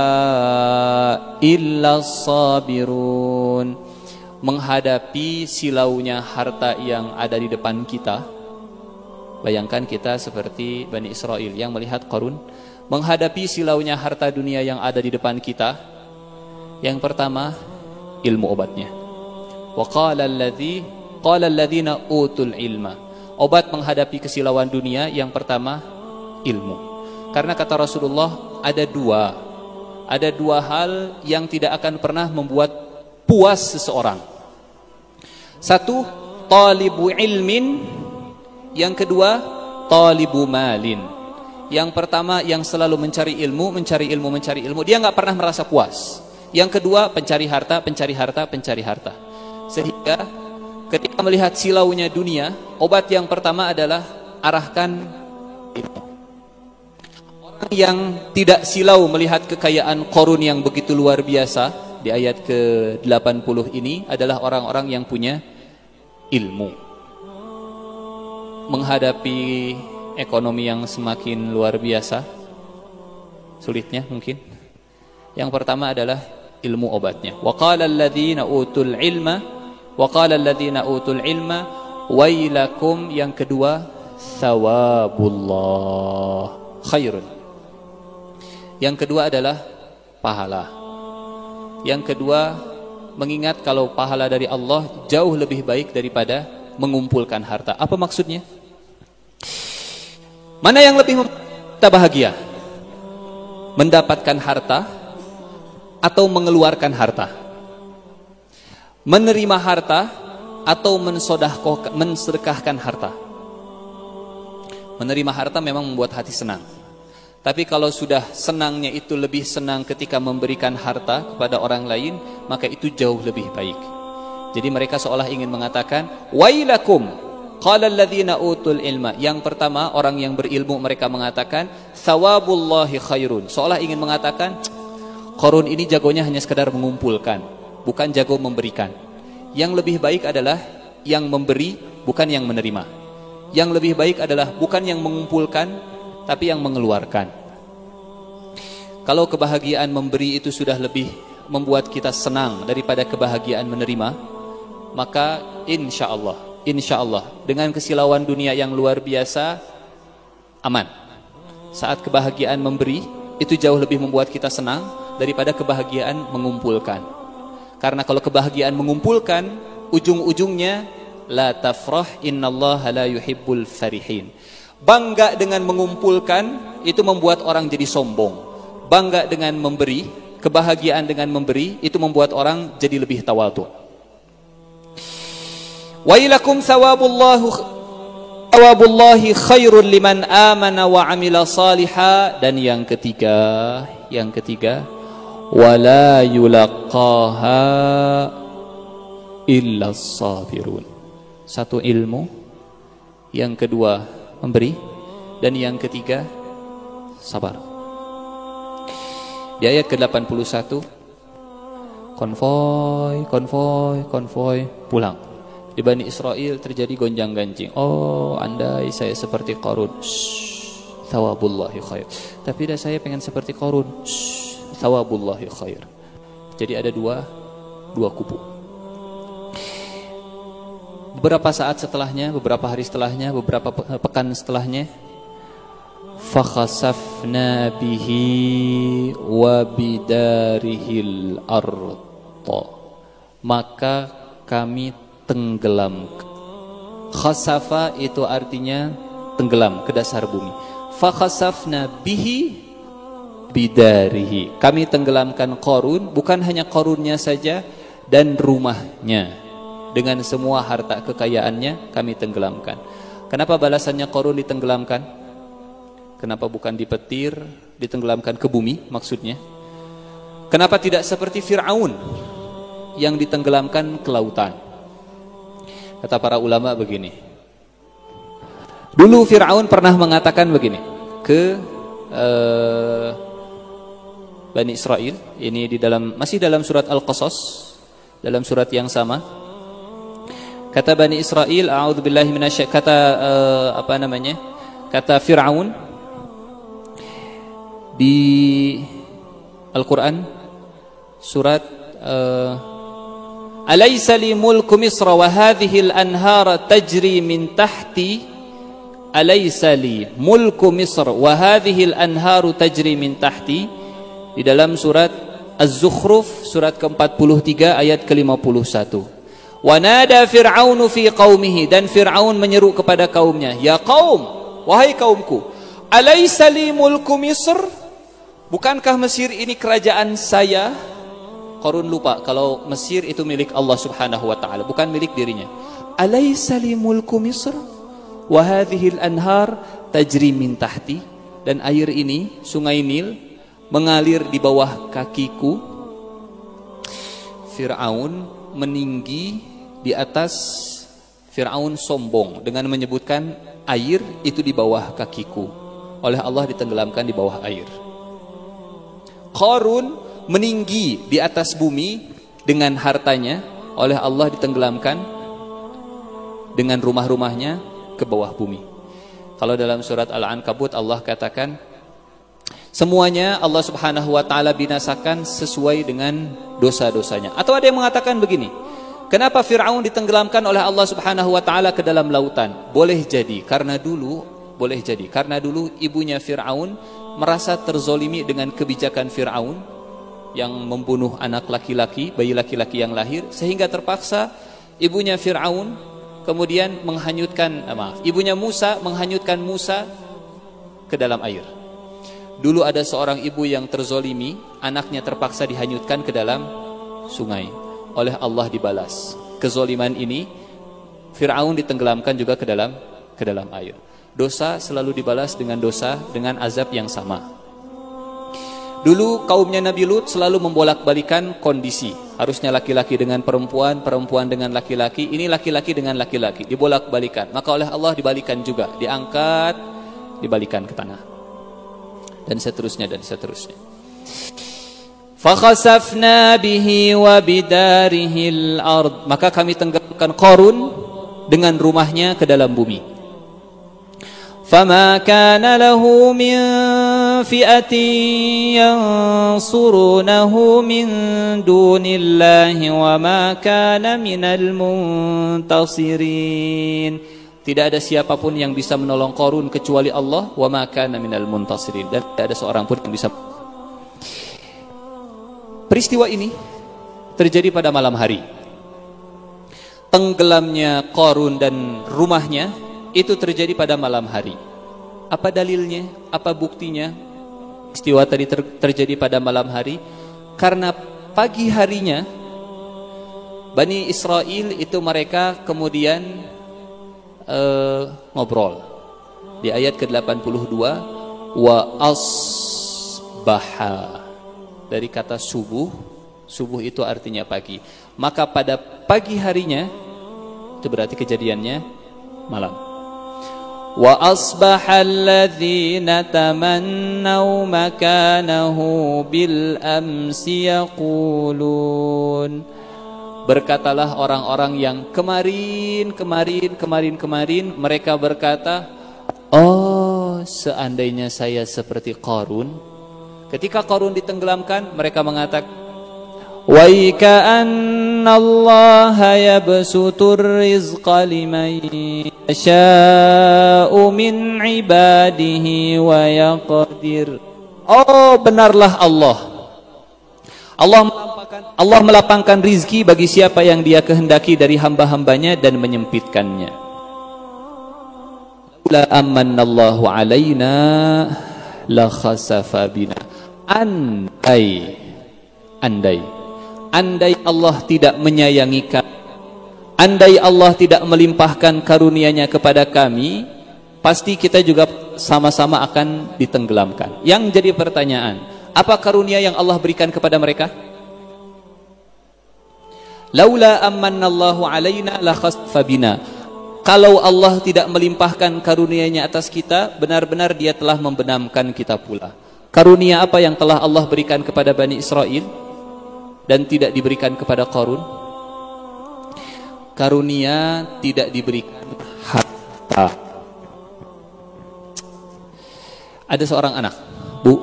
illa sabirun. Menghadapi silaunya harta yang ada di depan kita. Bayangkan kita seperti Bani Israel yang melihat Qarun. Menghadapi silaunya harta dunia yang ada di depan kita, yang pertama ilmu obatnya. Wa qala alladhina utul ilma. Obat menghadapi kesilauan dunia yang pertama ilmu. Karena kata Rasulullah ada dua hal yang tidak akan pernah membuat puas seseorang. Satu, talibu ilmin. Yang kedua, talibu malin. Yang pertama yang selalu mencari ilmu, dia nggak pernah merasa puas. Yang kedua, pencari harta. Sehingga ketika melihat silaunya dunia, obat yang pertama adalah arahkan ilmu. Orang yang tidak silau melihat kekayaan Qarun yang begitu luar biasa di ayat ke-80 ini adalah orang-orang yang punya ilmu. Menghadapi ekonomi yang semakin luar biasa, sulitnya mungkin. Yang pertama adalah ilmu obatnya. Wa qala alladhina utul ilma wailakum. Yang kedua, thawabullah khairun. Yang kedua adalah pahala. Yang kedua, mengingat kalau pahala dari Allah jauh lebih baik daripada mengumpulkan harta. Apa maksudnya? Mana yang lebih kita bahagia? Mendapatkan harta atau mengeluarkan harta? Menerima harta atau mensedekahkan harta? Menerima harta memang membuat hati senang. Tapi kalau sudah senangnya itu lebih senang ketika memberikan harta kepada orang lain, maka itu jauh lebih baik. Jadi mereka seolah ingin mengatakan, wailakum qala alladhina utul ilma. Yang pertama, orang yang berilmu mereka mengatakan thawabullahi khairun. Seolah ingin mengatakan, Qarun ini jagonya hanya sekadar mengumpulkan, bukan jago memberikan. Yang lebih baik adalah yang memberi, bukan yang menerima. Yang lebih baik adalah bukan yang mengumpulkan, tapi yang mengeluarkan. Kalau kebahagiaan memberi itu sudah lebih membuat kita senang daripada kebahagiaan menerima, maka insya Allah dengan kesilauan dunia yang luar biasa aman. Saat kebahagiaan memberi itu jauh lebih membuat kita senang daripada kebahagiaan mengumpulkan. Karena kalau kebahagiaan mengumpulkan, ujung-ujungnya la tafrah innallaha la yuhibbul farihin. Bangga dengan mengumpulkan itu membuat orang jadi sombong. Bangga dengan memberi, kebahagiaan dengan memberi itu membuat orang jadi lebih tawadhu. Wailakum thawabullahi khairul liman amana wa amila salihah. Dan yang ketiga wala yulaqaha illa sabirun. Satu ilmu, yang kedua memberi, dan yang ketiga sabar. Di ayat ke-81, konvoy pulang. Di Bani Israel terjadi gonjang-ganjing. Oh, andai saya seperti Qarun. Thawabullahi khair. Tapi dah saya pengen seperti Qarun. Thawabullahi khair. Jadi ada dua kubu. Beberapa saat setelahnya, beberapa hari setelahnya, beberapa pekan setelahnya, fakhasafna bihi wa bidarihil arda. Maka kami tenggelam. Khasafa itu artinya tenggelam ke dasar bumi. Fakhasafna bihi bidarihi. Kami tenggelamkan Qarun, bukan hanya Qarunnya saja dan rumahnya. Dengan semua harta kekayaannya kami tenggelamkan. Kenapa balasannya Qarun ditenggelamkan? Kenapa bukan di petir, ditenggelamkan ke bumi maksudnya? Kenapa tidak seperti Fir'aun yang ditenggelamkan ke lautan? Kata para ulama begini. Dulu Fir'aun pernah mengatakan begini ke Bani Israel. Ini masih dalam surat Al-Qasas, dalam surat yang sama. Kata Bani Israel, a'udzubillahi kata Fir'aun di Al-Quran surat Alaysa li mulku Misra wa hadhihi al-anhara tajri min tahti. Alaysa li mulku Misr wa hadhihi al-anharu tajri min tahti. Di dalam surat Az-Zukhruf surat ke-43 ayat ke-51. Wa nada Fir'aunu fi qaumihi, dan Fir'aun menyeru kepada kaumnya, ya qaum, wahai kaumku, alaysa li mulku Misr, bukankah Mesir ini kerajaan saya? Qarun lupa kalau Mesir itu milik Allah Subhanahu wa taala, bukan milik dirinya. Alaysa li mulku Misr wa hadhihi al-anhar tajri min tahti, dan air ini, sungai Nil, mengalir di bawah kakiku. Fir'aun meninggi di atas. Fir'aun sombong dengan menyebutkan air itu di bawah kakiku. Oleh Allah ditenggelamkan di bawah air. Qarun meninggi di atas bumi dengan hartanya. Oleh Allah ditenggelamkan dengan rumah-rumahnya ke bawah bumi. Kalau dalam surat Al-Ankabut Allah katakan, semuanya Allah Subhanahu wa taala binasakan sesuai dengan dosa-dosanya. Atau ada yang mengatakan begini, kenapa Fir'aun ditenggelamkan oleh Allah Subhanahu wa taala ke dalam lautan? Boleh jadi karena dulu ibunya Fir'aun merasa terzolimi dengan kebijakan Fir'aun yang membunuh anak laki-laki, bayi laki-laki yang lahir, sehingga terpaksa ibunya Fir'aun kemudian ibunya Musa menghanyutkan Musa ke dalam air. Dulu ada seorang ibu yang terzolimi, anaknya terpaksa dihanyutkan ke dalam sungai. Oleh Allah dibalas kezoliman ini, Fir'aun ditenggelamkan juga ke dalam air. Dosa selalu dibalas dengan dosa, dengan azab yang sama. Dulu kaumnya Nabi Lut selalu membolak-balikan kondisi. Harusnya laki-laki dengan perempuan, perempuan dengan laki-laki, ini laki-laki dengan laki-laki, dibolak-balikan. Maka oleh Allah dibalikan juga, diangkat, dibalikan ke tanah. Dan seterusnya dan seterusnya. Fakhasafna bihi wa bidarihil ard, maka kami tenggelamkan Qarun dengan rumahnya ke dalam bumi. Fama kana lahu min fi'atin yansurunahu min dunillahi wa ma kana minal muntasirin. Tidak ada siapapun yang bisa menolong Qarun kecuali Allah, wa ma kana minal muntasirin, dan tidak ada seorang pun yang bisa. Peristiwa ini terjadi pada malam hari. Tenggelamnya Qarun dan rumahnya itu terjadi pada malam hari. Apa dalilnya? Apa buktinya? Peristiwa tadi terjadi pada malam hari karena pagi harinya Bani Israel itu mereka kemudian ngobrol di ayat ke-82, wa asbaha, dari kata subuh. Subuh itu artinya pagi. Maka pada pagi harinya, itu berarti kejadiannya malam. Wa asbaha alladhina tamannaw makanahu bil amsi yaqulun, berkatalah orang-orang yang kemarin mereka berkata, oh seandainya saya seperti Qarun. Ketika Qarun ditenggelamkan, mereka mengatakan, wa ka'anna Allah yabsutur rizqa liman yasha'u min ibadihi wa yaqdir. Oh benarlah Allah melapangkan rizki bagi siapa yang Dia kehendaki dari hamba-hambanya dan menyempitkannya. La amannallahu alaina la khasafa bina. Andai Allah tidak menyayangi kami, andai Allah tidak melimpahkan karunia-Nya kepada kami, pasti kita juga sama-sama akan ditenggelamkan. Yang jadi pertanyaan, apa karunia yang Allah berikan kepada mereka? Laula amannallahu alaina la khasafa bina. Kalau Allah tidak melimpahkan karunia-Nya atas kita, benar-benar Dia telah membenamkan kita pula. Karunia apa yang telah Allah berikan kepada Bani Israel dan tidak diberikan kepada Qarun? Karunia tidak diberikan harta. Ada seorang anak, Bu,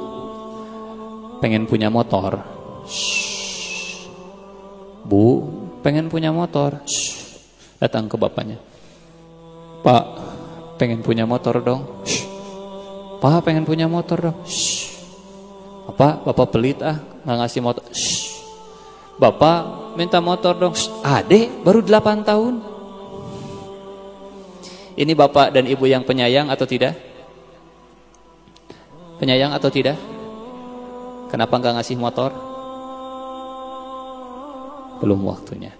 pengen punya motor. Shhh. Bu, pengen punya motor. Shhh. Datang ke bapaknya. Pak, pengen punya motor dong. Shhh. Pak, pengen punya motor dong. Shhh. Bapak pelit nggak ngasih motor. Shhh. Bapak minta motor dong. Shhh. Adek baru 8 tahun. Ini bapak dan ibu yang penyayang atau tidak? Penyayang atau tidak? Kenapa nggak ngasih motor? Belum waktunya.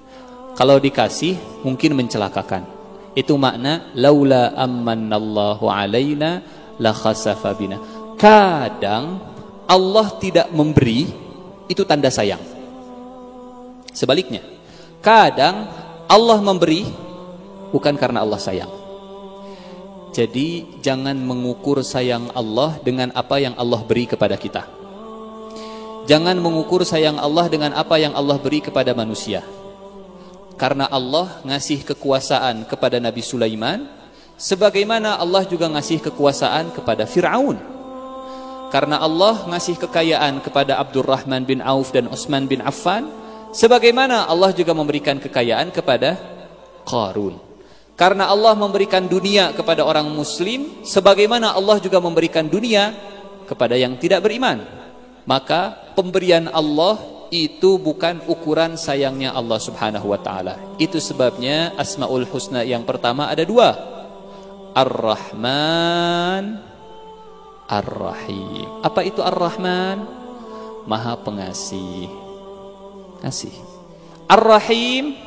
Kalau dikasih mungkin mencelakakan. Itu makna laula ammanallahu alaina la khasafa bina. Kadang Allah tidak memberi itu tanda sayang. Sebaliknya, kadang Allah memberi bukan karena Allah sayang. Jadi jangan mengukur sayang Allah dengan apa yang Allah beri kepada kita. Jangan mengukur sayang Allah dengan apa yang Allah beri kepada manusia. Karena Allah ngasih kekuasaan kepada Nabi Sulaiman, sebagaimana Allah juga ngasih kekuasaan kepada Fir'aun. Karena Allah ngasih kekayaan kepada Abdurrahman bin Auf dan Utsman bin Affan, sebagaimana Allah juga memberikan kekayaan kepada Qarun. Karena Allah memberikan dunia kepada orang muslim, sebagaimana Allah juga memberikan dunia kepada yang tidak beriman. Maka pemberian Allah itu bukan ukuran sayangnya Allah subhanahu wa ta'ala. Itu sebabnya Asma'ul Husna yang pertama ada 2. Ar-Rahman, Ar-Rahim. Apa itu Ar-Rahman? Maha pengasih, kasih. Ar-Rahim,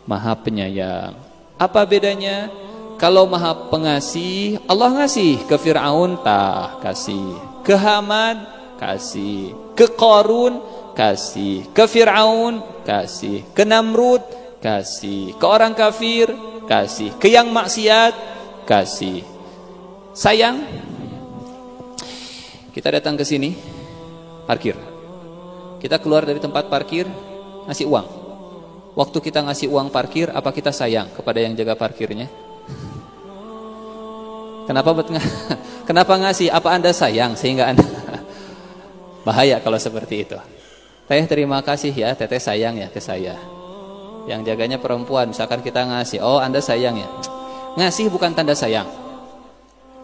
Maha penyayang. Apa bedanya? Kalau Maha pengasih, Allah ngasih ke Fir'aun, kasih. Ke Haman, kasih. Ke Qarun, kasih. Ke Fir'aun, kasih. Ke Namrud, kasih. Ke orang kafir, kasih. Ke yang maksiat, kasih. Sayang, kita datang ke sini, parkir. Kita keluar dari tempat parkir, ngasih uang. Waktu kita ngasih uang parkir, apa kita sayang kepada yang jaga parkirnya? Kenapa ngasih? Apa Anda sayang sehingga Anda bahaya kalau seperti itu. Teh terima kasih ya, teteh sayang ya ke saya. Yang jaganya perempuan, misalkan kita ngasih, oh Anda sayang ya. Ngasih bukan tanda sayang.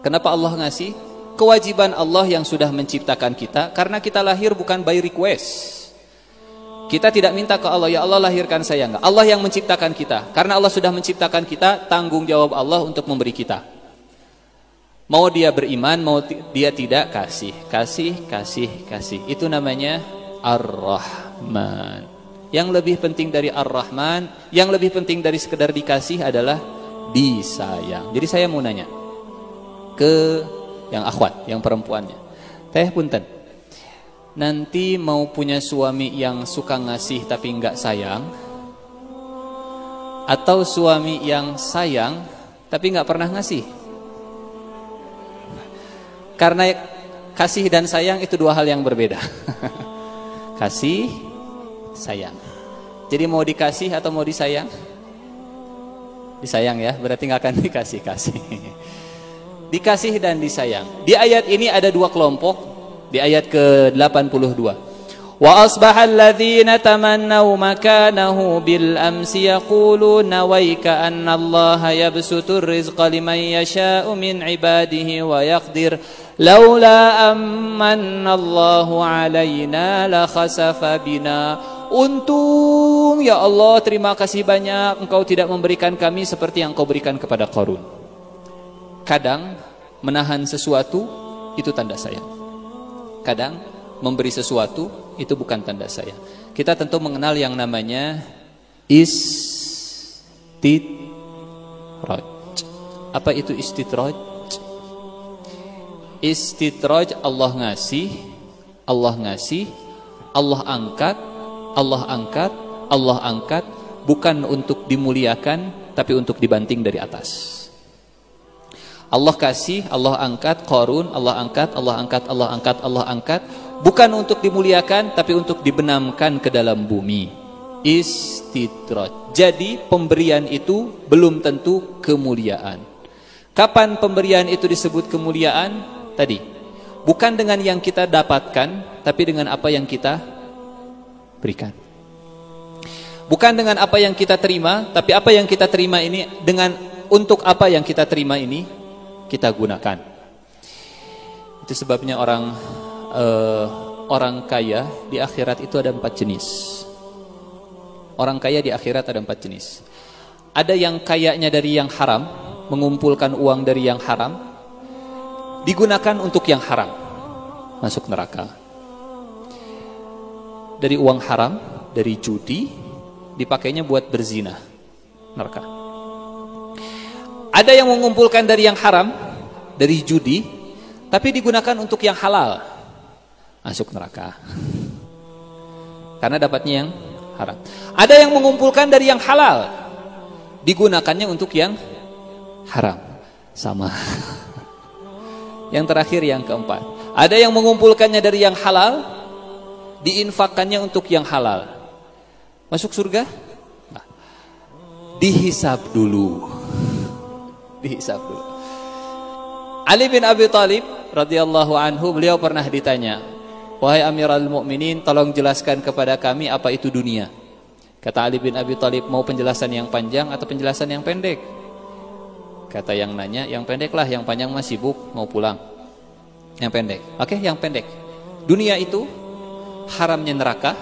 Kenapa Allah ngasih? Kewajiban Allah yang sudah menciptakan kita, karena kita lahir bukan by request. Kita tidak minta ke Allah, ya Allah lahirkan saya, enggak. Allah yang menciptakan kita. Karena Allah sudah menciptakan kita, tanggung jawab Allah untuk memberi kita. Mau dia beriman, mau dia tidak, kasih. Itu namanya Ar-Rahman. Yang lebih penting dari Ar-Rahman, yang lebih penting dari sekedar dikasih adalah disayang. Jadi saya mau nanya ke yang akhwat, yang perempuannya. Teh punten. Nanti mau punya suami yang suka ngasih tapi enggak sayang, atau suami yang sayang tapi enggak pernah ngasih? Karena kasih dan sayang itu 2 hal yang berbeda. Kasih, sayang. Jadi mau dikasih atau mau disayang? Disayang ya, berarti enggak akan dikasih. Dikasih dan disayang. Di ayat ini ada 2 kelompok. Di ayat ke-82. Wa asbahal ladzina tamannaw makanahu bil amsi yaquluna waika anna Allah yabsutur rizqa liman yasha'u min ibadihi wa yaqdir laula amanna Allahu alaina la khasafa bina. Untung ya Allah, terima kasih banyak Engkau tidak memberikan kami seperti yang Engkau berikan kepada Qarun. Kadang menahan sesuatu itu tanda sayang. Kadang memberi sesuatu itu bukan tanda sayang. Kita tentu mengenal yang namanya istidraj. Apa itu istidraj? Istidraj Allah ngasih, Allah angkat, bukan untuk dimuliakan tapi untuk dibanting dari atas. Allah kasih, Allah angkat Qarun, Allah angkat, Allah angkat, Allah angkat, Allah angkat, bukan untuk dimuliakan tapi untuk dibenamkan ke dalam bumi. Istidraj. Jadi pemberian itu belum tentu kemuliaan. Kapan pemberian itu disebut kemuliaan? Tadi, bukan dengan yang kita dapatkan, tapi dengan apa yang kita berikan. Bukan dengan apa yang kita terima, tapi apa yang kita terima ini dengan untuk apa yang kita terima ini kita gunakan. Itu sebabnya orang kaya di akhirat itu ada 4 jenis. Orang kaya di akhirat ada 4 jenis. Ada yang kayanya dari yang haram, mengumpulkan uang dari yang haram, digunakan untuk yang haram, masuk neraka. Dari uang haram, dari judi, dipakainya buat berzina, neraka. Ada yang mengumpulkan dari yang haram, dari judi, tapi digunakan untuk yang halal, masuk neraka. Karena dapatnya yang haram. Ada yang mengumpulkan dari yang halal, digunakannya untuk yang haram, sama. Yang terakhir, yang keempat, ada yang mengumpulkannya dari yang halal, diinfakkannya untuk yang halal, masuk surga? Nah, dihisab dulu. Dihisab dulu. Ali bin Abi Thalib radhiyallahu anhu, beliau pernah ditanya, "Wahai Amirul Mukminin, tolong jelaskan kepada kami apa itu dunia." Kata Ali bin Abi Thalib, "Mau penjelasan yang panjang atau penjelasan yang pendek?" Kata yang nanya, "Yang pendek lah, yang panjang mah sibuk mau pulang." Yang pendek. Oke, yang pendek. Dunia itu haramnya neraka,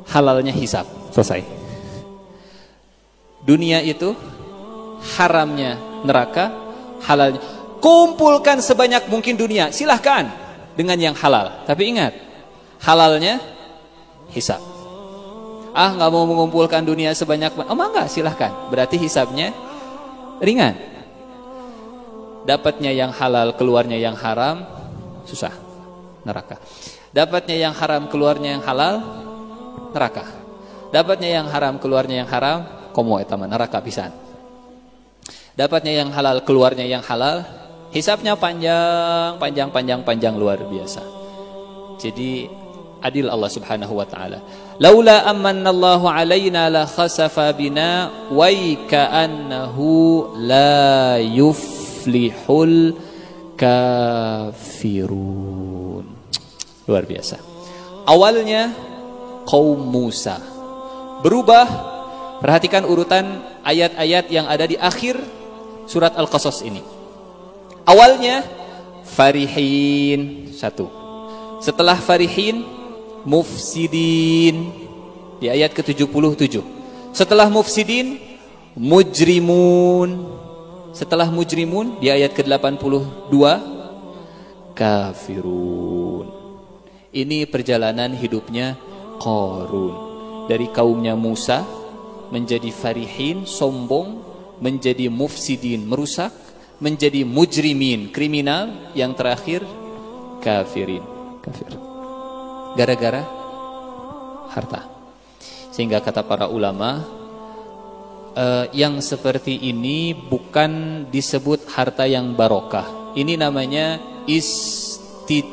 halalnya hisab. Selesai. Dunia itu haramnya neraka, halalnya. Kumpulkan sebanyak mungkin dunia, silahkan dengan yang halal. Tapi ingat, halalnya hisab. Ah, nggak mau mengumpulkan dunia sebanyak, enggak, silahkan. Berarti hisabnya ringan. Dapatnya yang halal, keluarnya yang haram, susah, neraka. Dapatnya yang haram, keluarnya yang halal, neraka. Dapatnya yang haram, keluarnya yang haram, komo etaman neraka pisan. Dapatnya yang halal, keluarnya yang halal, hisabnya panjang luar biasa. Jadi adil Allah Subhanahu wa taala. Laula amannallahu alaina la khasafa bina wa ka'annahu la yuflihul kafirun. Luar biasa. Awalnya kaum Musa berubah. Perhatikan urutan ayat-ayat yang ada di akhir surat Al-Qasas ini. Awalnya farihin, 1. Setelah farihin, mufsidin di ayat ke-77. Setelah mufsidin, mujrimun. Setelah mujrimun di ayat ke-82, kafirun. Ini perjalanan hidupnya Qarun. Dari kaumnya Musa menjadi farihin, sombong, menjadi mufsidin, merusak, menjadi mujrimin, kriminal, yang terakhir kafirin, kafir. Gara-gara harta. Sehingga kata para ulama, yang seperti ini bukan disebut harta yang barokah. Ini namanya istidraj.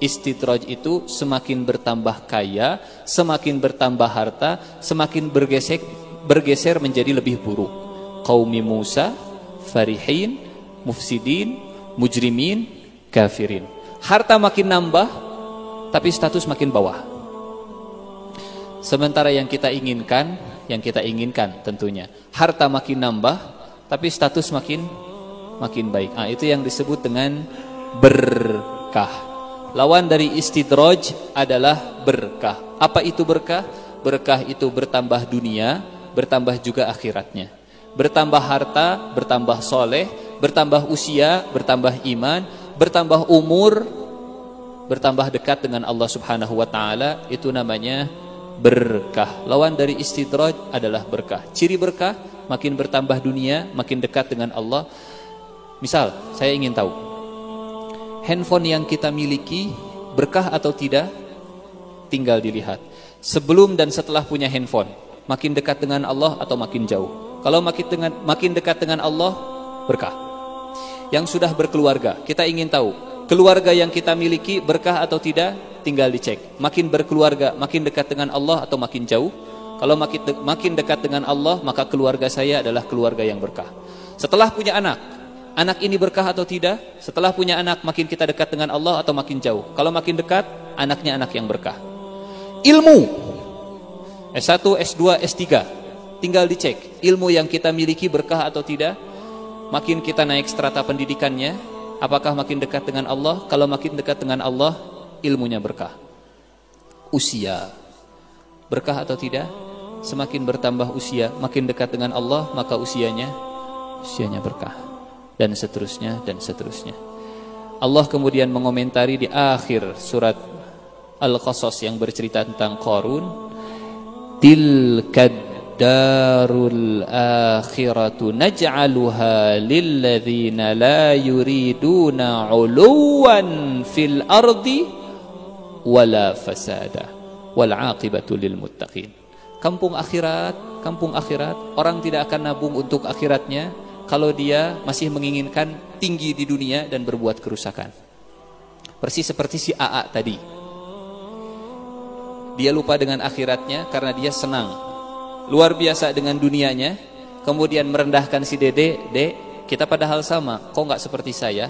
Istidraj itu semakin bertambah kaya, semakin bertambah harta, semakin bergeser menjadi lebih buruk. Qaumi Musa, farihin, mufsidin, mujrimin, kafirin. Harta makin nambah, tapi status makin bawah. Sementara yang kita inginkan tentunya, harta makin nambah, tapi status makin baik. Itu yang disebut dengan berkah. Lawan dari istidraj adalah berkah. Apa itu berkah? Berkah itu bertambah dunia, bertambah juga akhiratnya. Bertambah harta, bertambah soleh, bertambah usia, bertambah iman, bertambah umur, bertambah dekat dengan Allah Subhanahu wa taala. Itu namanya berkah. Lawan dari istidraj adalah berkah. Ciri berkah, makin bertambah dunia, makin dekat dengan Allah. Misal, saya ingin tahu, handphone yang kita miliki berkah atau tidak? Tinggal dilihat. Sebelum dan setelah punya handphone, makin dekat dengan Allah atau makin jauh? Kalau makin dekat dengan Allah, berkah. Yang sudah berkeluarga, kita ingin tahu keluarga yang kita miliki berkah atau tidak, tinggal dicek. Makin berkeluarga, makin dekat dengan Allah atau makin jauh? Kalau makin dekat dengan Allah, maka keluarga saya adalah keluarga yang berkah. Setelah punya anak, anak ini berkah atau tidak? Setelah punya anak, makin kita dekat dengan Allah atau makin jauh? Kalau makin dekat, anaknya anak yang berkah. Ilmu S1, S2, S3, tinggal dicek ilmu yang kita miliki berkah atau tidak. Makin kita naik strata pendidikannya, apakah makin dekat dengan Allah? Kalau makin dekat dengan Allah, ilmunya berkah. Usia berkah atau tidak? Semakin bertambah usia, makin dekat dengan Allah, maka usianya berkah. Dan seterusnya, dan seterusnya. Allah kemudian mengomentari di akhir surat Al-Qasas yang bercerita tentang Qarun, tilkad darul akhiratu naj'aluha lilladzina la yuriduna 'uluwan fil ardi wala fasada wal 'aqibatu lil muttaqin. Kampung akhirat, orang tidak akan nabung untuk akhiratnya kalau dia masih menginginkan tinggi di dunia dan berbuat kerusakan. Persis seperti si AA tadi. Dia lupa dengan akhiratnya karena dia senang luar biasa dengan dunianya, kemudian merendahkan si Dede. Dek, kita padahal sama, kok nggak seperti saya?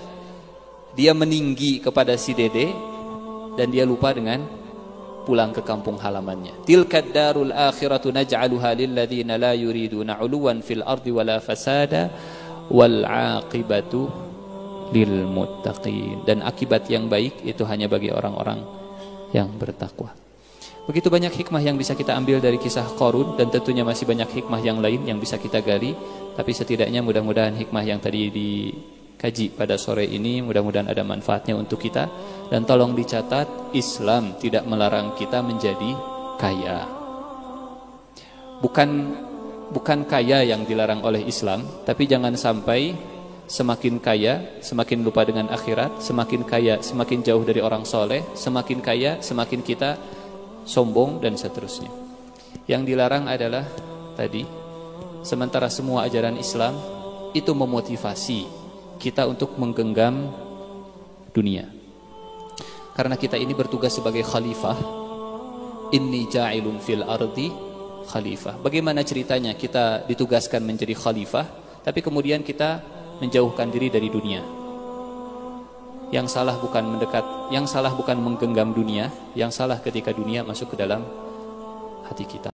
Dia meninggi kepada si Dede dan dia lupa dengan pulang ke kampung halamannya. Tilkad darul akhiratu naj'aluha lilladzina la yuriduna 'uluwan fil ardi wala fasada wal 'aqibatu lil muttaqin. Dan akibat yang baik itu hanya bagi orang-orang yang bertakwa. Begitu banyak hikmah yang bisa kita ambil dari kisah Qarun, dan tentunya masih banyak hikmah yang lain yang bisa kita gali. Tapi setidaknya mudah-mudahan hikmah yang tadi dikaji pada sore ini mudah-mudahan ada manfaatnya untuk kita. Dan tolong dicatat, Islam tidak melarang kita menjadi kaya. Bukan kaya yang dilarang oleh Islam, tapi jangan sampai semakin kaya semakin lupa dengan akhirat, semakin kaya semakin jauh dari orang soleh, semakin kaya semakin kita sombong dan seterusnya. Yang dilarang adalah tadi, sementara semua ajaran Islam itu memotivasi kita untuk menggenggam dunia. Karena kita ini bertugas sebagai khalifah. Inni ja'ilun fil ardi khalifah. Bagaimana ceritanya kita ditugaskan menjadi khalifah, tapi kemudian kita menjauhkan diri dari dunia? Yang salah bukan mendekat, yang salah bukan menggenggam dunia, yang salah ketika dunia masuk ke dalam hati kita.